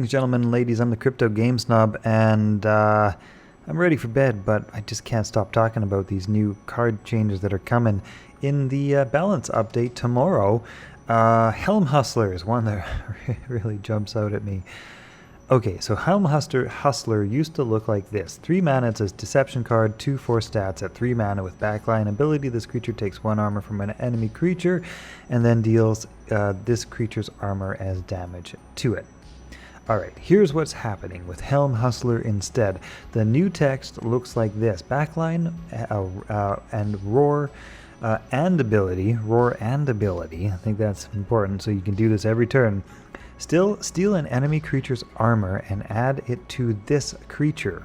Greetings, gentlemen and ladies. I'm the Crypto Game Snob, and I'm ready for bed, but I just can't stop talking about these new card changes that are coming in the balance update tomorrow. Helm Hustler is one that really jumps out at me. Okay, so Helm Hustler used to look like this. 3 mana, it says Deception card, 2/4 stats at 3 mana with backline ability. This creature takes 1 armor from an enemy creature and then deals this creature's armor as damage to it. Alright, here's what's happening with Helm Hustler instead. The new text looks like this. Backline and roar and ability. Roar and ability. I think that's important, so you can do this every turn. Still, steal an enemy creature's armor and add it to this creature.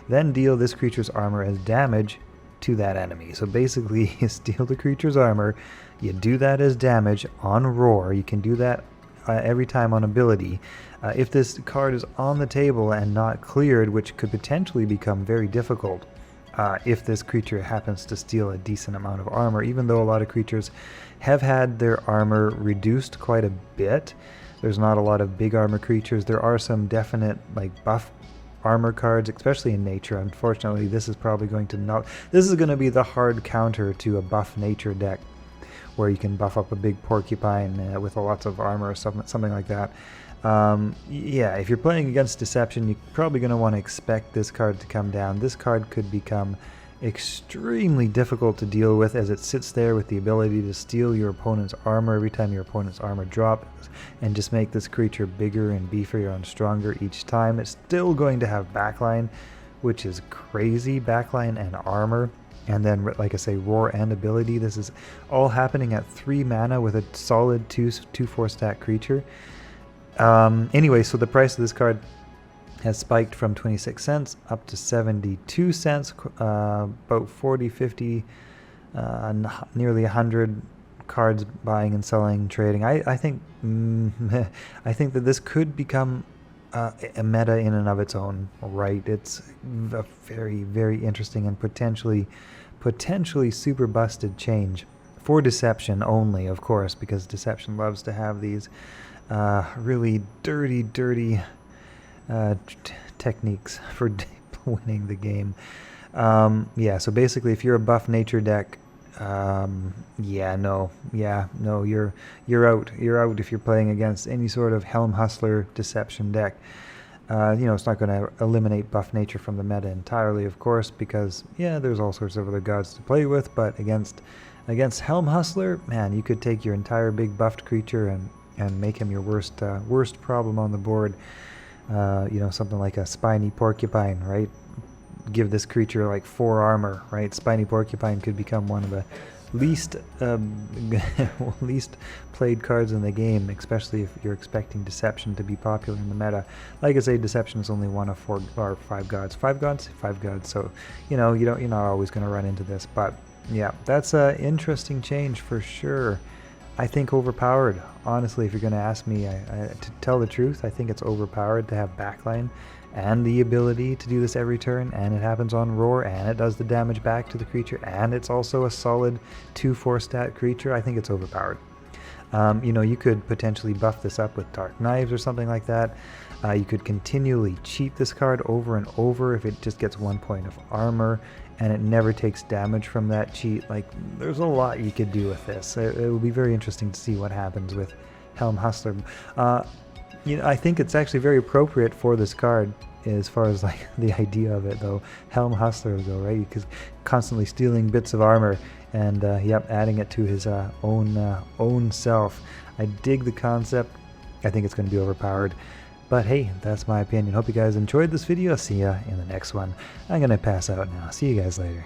Then deal this creature's armor as damage to that enemy. So basically, you steal the creature's armor, you do that as damage on roar. You can do that every time on ability. If this card is on the table and not cleared, which could potentially become very difficult if this creature happens to steal a decent amount of armor, even though a lot of creatures have had their armor reduced quite a bit. There's not a lot of big armor creatures. There are some definite buff armor cards, especially in nature. Unfortunately, this is probably going to not. This is going to be the hard counter to a buff nature deck, where you can buff up a big porcupine with lots of armor or something like that. Yeah, if you're playing against Deception, you're probably going to want to expect this card to come down. This card could become extremely difficult to deal with, as it sits there with the ability to steal your opponent's armor every time your opponent's armor drops, and just make this creature bigger and beefier and stronger each time. It's still going to have backline, which is crazy. Backline and armor. And then, like I say, roar and ability. This is all happening at 3 mana with a solid 2/4 stat creature. Anyway, so the price of this card has spiked from 26 cents up to 72 cents, about 40, 50, nearly 100 cards buying and selling, trading. I think I think that this could become a meta in and of its own right. It's a very, very interesting and potentially super busted change for Deception only, of course, because Deception loves to have these really dirty techniques for winning the game. Yeah, so basically, if you're a buff nature deck, no, you're out. You're out if you're playing against any sort of Helm Hustler Deception deck. It's not going to eliminate buff nature from the meta entirely, of course, because there's all sorts of other gods to play with. But against Helm Hustler, man, you could take your entire big buffed creature and make him your worst problem on the board. Something like a spiny porcupine, right? Give this creature 4 armor, right? Spiny porcupine could become one of the least played cards in the game, especially if you're expecting Deception to be popular in the meta. Like I say, Deception is only one of 4 or 5 gods. 5 gods? 5 gods. So, you're not always going to run into this. But yeah, that's an interesting change for sure. I think overpowered. Honestly, if you're going to ask me, to tell the truth, I think it's overpowered to have backline and the ability to do this every turn, and it happens on roar, and it does the damage back to the creature, and it's also a solid 2/4 stat creature. I think it's overpowered. You could potentially buff this up with Dark Knives or something like that. You could continually cheat this card over and over if it just gets 1 point of armor and it never takes damage from that cheat. There's a lot you could do with this. It will be very interesting to see what happens with Helm Hustler. I think it's actually very appropriate for this card as far as the idea of it, though. Helm Hustler, though, right? Because constantly stealing bits of armor and adding it to his own self. I dig the concept. I think it's going to be overpowered. But hey, that's my opinion. Hope you guys enjoyed this video. See ya in the next one. I'm going to pass out now. See you guys later.